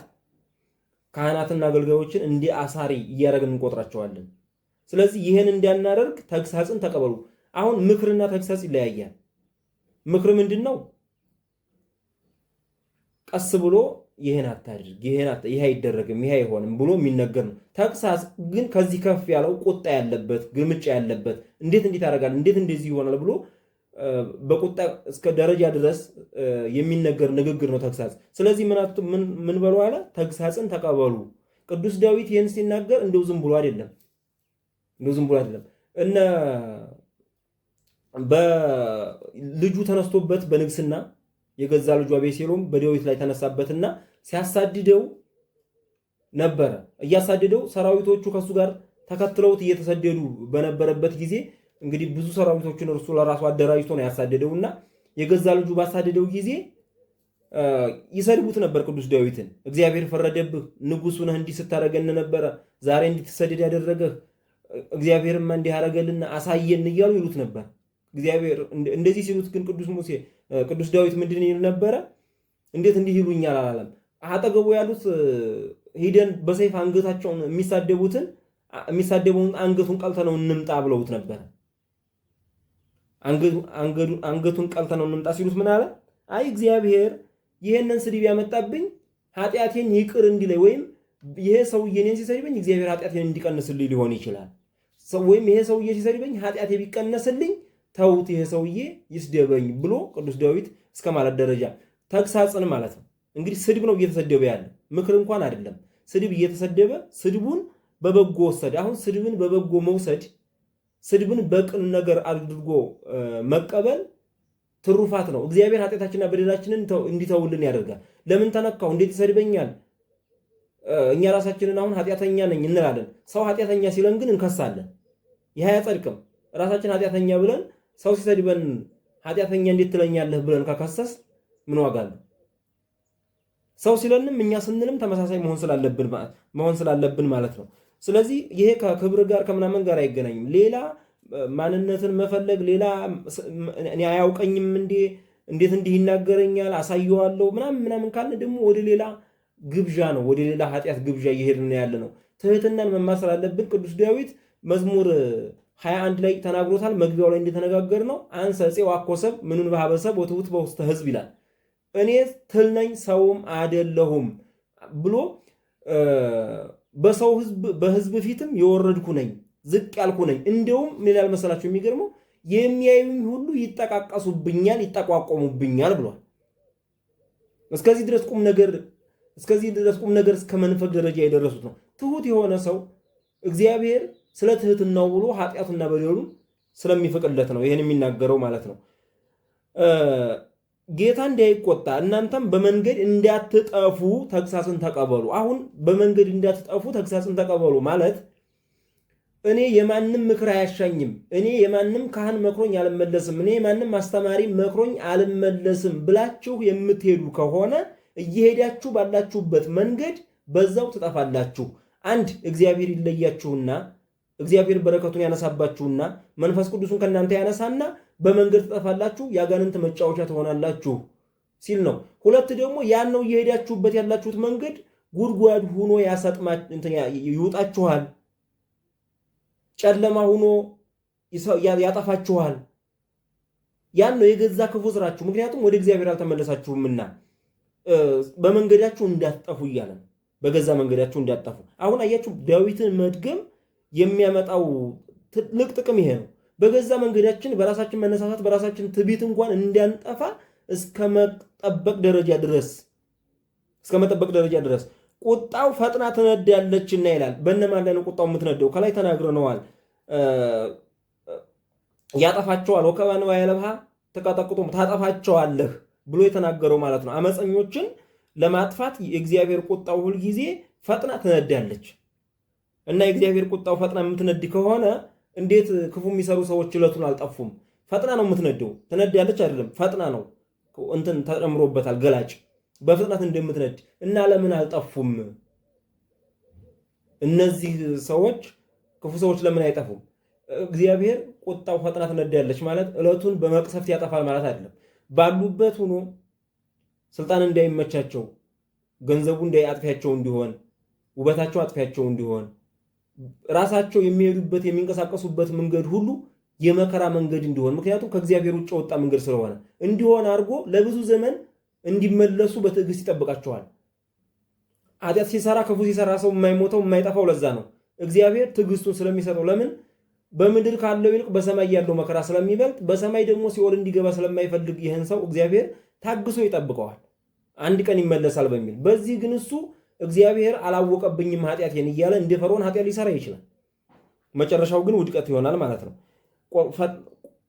ካህናትና አገልጋዮችን እንደ አሳሪ እያደረግን እንቆጥራቸዋለን። ስለዚህ ይህን እንዳናደርግ ተግሳጽን ተቀበሉ። አሁን ምክርና ተግሳጽ ይለያያል። ምክር ምንድን ነው? ቀስ ብሎ ይሄን አታድርግ፣ ይሄ አይደረግም፣ ይሄ አይሆንም ብሎ የሚነገር ነው። ተግሳጽ ግን ከዚህ ከፍ ያለው ቁጣ ያለበት ግልምጫ ያለበት እንዴት ታደርጋለህ፣ እንዴት እንደዚህ ይሆናል ብሎ በቁጣ እስከ ደረጃ ድረስ የሚነገር ንግግር ነው ተግሳጽ። ስለዚህ ምን በሉ አለ? ተግሳጽን ተቀበሉ። ቅዱስ ዳዊት ይህን ሲናገር እንደው ዝም ብሎ አይደለም እነ በልጁ ተነስቶበት በንግስና የገዛ ልጁ አቤሴሎም በዳዊት ላይ ተነሳበትና ሲያሳድደው ነበረ። እያሳደደው ሰራዊቶቹ ከሱ ጋር ተከትለውት እየተሰደዱ በነበረበት ጊዜ እንግዲህ ብዙ ሰራዊቶችን እርሱ ለራሱ አደራጅቶ ነው ያሳደደውና የገዛ ልጁ ባሳደደው ጊዜ ይሰድቡት ነበር ቅዱስ ዳዊትን። እግዚአብሔር ፈረደብህ፣ ንጉሱ ነህ፣ እንዲህ ስታደርገን ነበረ፣ ዛሬ እንድትሰደድ ያደረገህ እግዚአብሔርማ እንዲህ ያደረገልና አሳየን እያሉ ይሉት ነበር። እግዚአብሔር እንደዚህ ሲሉት ግን ቅዱስ ዳዊት ምንድን ይል ነበረ? እንዴት እንዲህ ይሉኛል አላለም። አጠገቡ ያሉት ሂደን በሰይፍ አንገታቸውን የሚሳደበውን አንገቱን ቀልተነው እንምጣ ብለውት ነበር። አንገቱን ቀልተነው እንምጣ ሲሉት ምን አለ? አይ እግዚአብሔር ይሄንን ስድብ ያመጣብኝ ኃጢአቴን ይቅር እንዲለኝ ወይም ይሄ ሰውዬ እኔን ሲሰድበኝ እግዚአብሔር ኃጢአቴን እንዲቀንስልኝ ሊሆን ይችላል። ወይም ይሄ ሰውዬ ሲሰድበኝ ኃጢአቴ ቢቀነስልኝ ተውት፣ ይሄ ሰውዬ ይስደበኝ ብሎ ቅዱስ ዳዊት እስከ ማለት ደረጃ ተግሳጽን ማለት ነው። እንግዲህ ስድብ ነው እየተሰደበ ያለ፣ ምክር እንኳን አይደለም። ስድብ እየተሰደበ ስድቡን በበጎ ወሰደ። አሁን ስድብን በበጎ መውሰድ፣ ስድብን በቅን ነገር አድርጎ መቀበል ትሩፋት ነው። እግዚአብሔር ኃጢአታችንና በደላችንን እንዲተውልን ያደርጋል። ለምን ተነካው? እንዴት ይሰድበኛል? እኛ ራሳችንን አሁን ኃጢአተኛ ነኝ እንላለን። ሰው ኃጢአተኛ ሲለን ግን እንከሳለን። ይህ አያጸድቅም። ራሳችን ኃጢአተኛ ብለን ሰው ሲሰድበን ኃጢአተኛ እንዴት ትለኛለህ ብለን ከከሰስ ምን ዋጋ አለው? ሰው ሲለንም እኛ ስንልም ተመሳሳይ መሆን ስላለብን ማለት ነው። ስለዚህ ይሄ ከክብር ጋር ከምናምን ጋር አይገናኝም። ሌላ ማንነትን መፈለግ፣ ሌላ እኔ አያውቀኝም እንዴት እንዲህ ይናገረኛል አሳየዋለሁ ምናምን ካለ ደግሞ ወደ ሌላ ግብዣ ነው፣ ወደ ሌላ ኃጢአት ግብዣ እየሄድን ያለ ነው። ትህትናን መማር ስላለብን ቅዱስ ዳዊት መዝሙር 21 ላይ ተናግሮታል። መግቢያው ላይ እንደተነጋገር ነው አንሰ ፄ ዋኮሰብ ምኑን በሀበሰብ ወትውት በውስተ ህዝብ ይላል። እኔ ትል ነኝ ሰውም አይደለሁም ብሎ በህዝብ ፊትም የወረድኩ ነኝ ዝቅ ያልኩ ነኝ። እንደውም ምን ይላል መሰላችሁ? የሚገርመው የሚያዩኝ ሁሉ ይጠቃቀሱብኛል፣ ይጠቋቆሙብኛል ብሏል። እስከዚህ ድረስ ቁም ነገር እስከ መንፈግ ደረጃ የደረሱት ነው። ትሁት የሆነ ሰው እግዚአብሔር ስለ ትህትናው ብሎ ኃጢአቱና በደሉ ስለሚፈቅድለት ነው ይህን የሚናገረው ማለት ነው። ጌታ እንዳይቆጣ እናንተም በመንገድ እንዳትጠፉ ተግሳጽን ተቀበሉ። አሁን በመንገድ እንዳትጠፉ ተግሳጽን ተቀበሉ ማለት እኔ የማንም ምክር አያሻኝም፣ እኔ የማንም ካህን መክሮኝ አልመለስም፣ እኔ የማንም አስተማሪ መክሮኝ አልመለስም ብላችሁ የምትሄዱ ከሆነ እየሄዳችሁ ባላችሁበት መንገድ በዛው ትጠፋላችሁ። አንድ እግዚአብሔር ይለያችሁና እግዚአብሔር በረከቱን ያነሳባችሁና መንፈስ ቅዱሱን ከእናንተ ያነሳና በመንገድ ትጠፋላችሁ፣ ያጋንንት መጫወቻ ትሆናላችሁ ሲል ነው። ሁለት ደግሞ ያን ነው እየሄዳችሁበት ያላችሁት መንገድ ጉድጓድ ሆኖ ይውጣችኋል፣ ጨለማ ሆኖ ያጠፋችኋል። ያን ነው የገዛ ክፉ ስራችሁ። ምክንያቱም ወደ እግዚአብሔር አልተመለሳችሁምና በመንገዳችሁ እንዳትጠፉ እያለ ነው። በገዛ መንገዳችሁ እንዳትጠፉ። አሁን አያችሁ ዳዊትን መድገም የሚያመጣው ትልቅ ጥቅም ይሄ ነው። በገዛ መንገዳችን በራሳችን መነሳሳት በራሳችን ትዕቢት እንኳን እንዳንጠፋ እስከ መጠበቅ ደረጃ ድረስ ቁጣው ፈጥና ትነዳለችና ይላል። በእነማን ላይ ነው ቁጣው የምትነደው? ከላይ ተናግረነዋል። ያጠፋቸዋል። ወከባን ዋይለብሃ ተቀጠቅጦም ታጠፋቸዋለህ ብሎ የተናገረው ማለት ነው። አመፀኞችን ለማጥፋት የእግዚአብሔር ቁጣው ሁል ጊዜ ፈጥና ትነዳለች እና የእግዚአብሔር ቁጣው ፈጥና የምትነድ ከሆነ እንዴት ክፉ የሚሰሩ ሰዎች ዕለቱን አልጠፉም? ፈጥና ነው የምትነደው። ትነዳለች አይደለም፣ ፈጥና ነው እንትን ተጨምሮበታል ገላጭ በፍጥነት እንደምትነድ እና ለምን አልጠፉም? እነዚህ ሰዎች ክፉ ሰዎች ለምን አይጠፉም? እግዚአብሔር ቁጣው ፈጥና ትነዳለች ማለት ዕለቱን በመቅሰፍት ያጠፋል ማለት አይደለም። ባሉበት ሆኖ ስልጣን እንዳይመቻቸው፣ ገንዘቡ አጥፊያቸው እንዲሆን፣ ውበታቸው አጥፊያቸው እንዲሆን፣ ራሳቸው የሚሄዱበት የሚንቀሳቀሱበት መንገድ ሁሉ የመከራ መንገድ እንዲሆን፣ ምክንያቱም ከእግዚአብሔር ውጭ ወጣ መንገድ ስለሆነ እንዲሆን አድርጎ ለብዙ ዘመን እንዲመለሱ በትዕግስት ይጠብቃቸዋል። ኃጢአት ሲሰራ ክፉ ሲሰራ ሰው የማይሞተው የማይጠፋው ለዛ ነው። እግዚአብሔር ትዕግስቱን ስለሚሰጠው ለምን በምድር ካለው ይልቅ በሰማይ ያለው መከራ ስለሚበልጥ፣ በሰማይ ደግሞ ሲኦል እንዲገባ ስለማይፈልግ ይህን ሰው እግዚአብሔር ታግሶ ይጠብቀዋል። አንድ ቀን ይመለሳል በሚል በዚህ ግን እሱ እግዚአብሔር አላወቀብኝም ኃጢአቴን እያለ እንደ ፈርዖን ኃጢአት ሊሰራ ይችላል። መጨረሻው ግን ውድቀት ይሆናል ማለት ነው።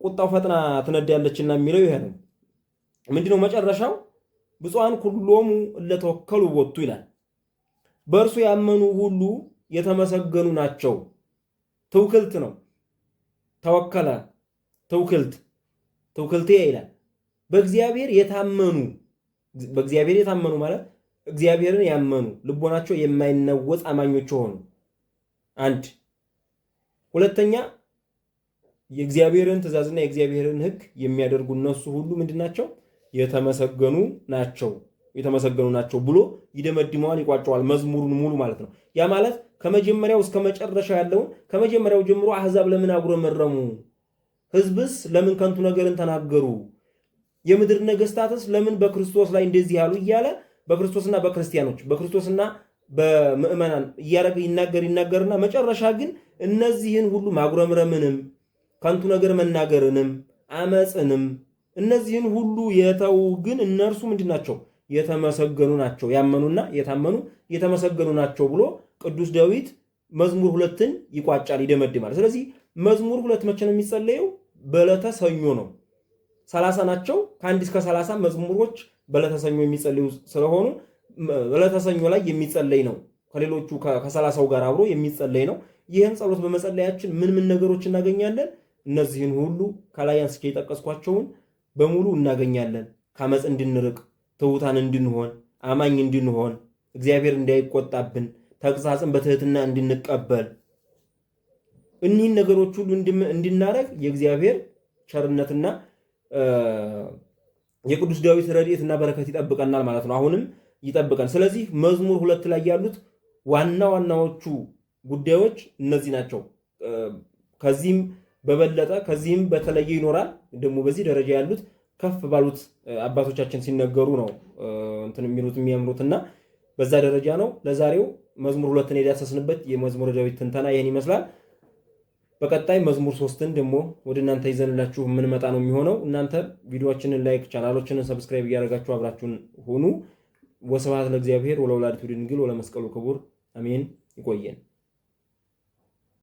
ቁጣው ፈጥና ትነዳለችና የሚለው ይሄ ነው። ምንድነው መጨረሻው? ብፁዓን ኩሎሙ እለተወከሉ ቦቱ ይላል። በእርሱ ያመኑ ሁሉ የተመሰገኑ ናቸው። ትውክልት ነው። ተወከለ ትውክልቴ ይላል። በእግዚአብሔር የታመኑ ማለት እግዚአብሔርን ያመኑ ልቦናቸው የማይነወጥ አማኞች ሆኑ። አንድ ሁለተኛ የእግዚአብሔርን ትእዛዝና የእግዚአብሔርን ሕግ የሚያደርጉ እነሱ ሁሉ ምንድናቸው? የተመሰገኑ ናቸው ብሎ ይደመድመዋል፣ ይቋጨዋል መዝሙሩን ሙሉ ማለት ነው። ያ ማለት ከመጀመሪያው እስከ መጨረሻው ያለውን ከመጀመሪያው ጀምሮ አሕዛብ ለምን አጉረመረሙ? ሕዝብስ ለምን ከንቱ ነገርን ተናገሩ? የምድር ነገስታትስ ለምን በክርስቶስ ላይ እንደዚህ ያሉ እያለ በክርስቶስና በክርስቲያኖች በክርስቶስና በምዕመናን እያደረገ ይናገርና መጨረሻ ግን እነዚህን ሁሉ ማጉረምረምንም ከንቱ ነገር መናገርንም አመፅንም እነዚህን ሁሉ የተው ግን እነርሱ ምንድናቸው? የተመሰገኑ ናቸው። ያመኑና የታመኑ የተመሰገኑ ናቸው ብሎ ቅዱስ ዳዊት መዝሙር 2ን ይቋጫል፣ ይደመድማል። ስለዚህ መዝሙር 2 መቼ ነው የሚጸለየው? በዕለተ ሰኞ ነው። 30 ናቸው። ከ1 እስከ 30 መዝሙሮች በዕለተ ሰኞ የሚጸለዩ ስለሆኑ በዕለተ ሰኞ ላይ የሚጸለይ ነው። ከሌሎቹ ከ30ው ጋር አብሮ የሚጸለይ ነው። ይህን ጸሎት በመጸለያችን ምን ነገሮች እናገኛለን? እነዚህን ሁሉ ከላይ አንስቼ የጠቀስኳቸውን በሙሉ እናገኛለን። ከአመፅ እንድንርቅ፣ ትሑታን እንድንሆን፣ አማኝ እንድንሆን፣ እግዚአብሔር እንዳይቆጣብን፣ ተግሳጽን በትህትና እንድንቀበል፣ እኒህን ነገሮች ሁሉ እንድናረግ የእግዚአብሔር ቸርነትና የቅዱስ ዳዊት ረድኤትና በረከት ይጠብቀናል ማለት ነው። አሁንም ይጠብቀን። ስለዚህ መዝሙር 2 ላይ ያሉት ዋና ዋናዎቹ ጉዳዮች እነዚህ ናቸው። ከዚህም በበለጠ ከዚህም በተለየ ይኖራል። ደግሞ በዚህ ደረጃ ያሉት ከፍ ባሉት አባቶቻችን ሲነገሩ ነው እንትን የሚሉት የሚያምሩትና በዛ ደረጃ ነው። ለዛሬው መዝሙር 2ን የዳሰስንበት የመዝሙረ ዳዊት ትንተና ይህን ይመስላል። በቀጣይ መዝሙር 3ን ደግሞ ወደ እናንተ ይዘንላችሁ የምንመጣ ነው የሚሆነው። እናንተ ቪዲዮአችንን ላይክ፣ ቻናሎችንን ሰብስክራይብ እያደረጋችሁ አብራችሁን ሁኑ። ወስብሐት ለእግዚአብሔር ወለወላዲቱ ድንግል ወለመስቀሉ ክቡር አሜን። ይቆየን።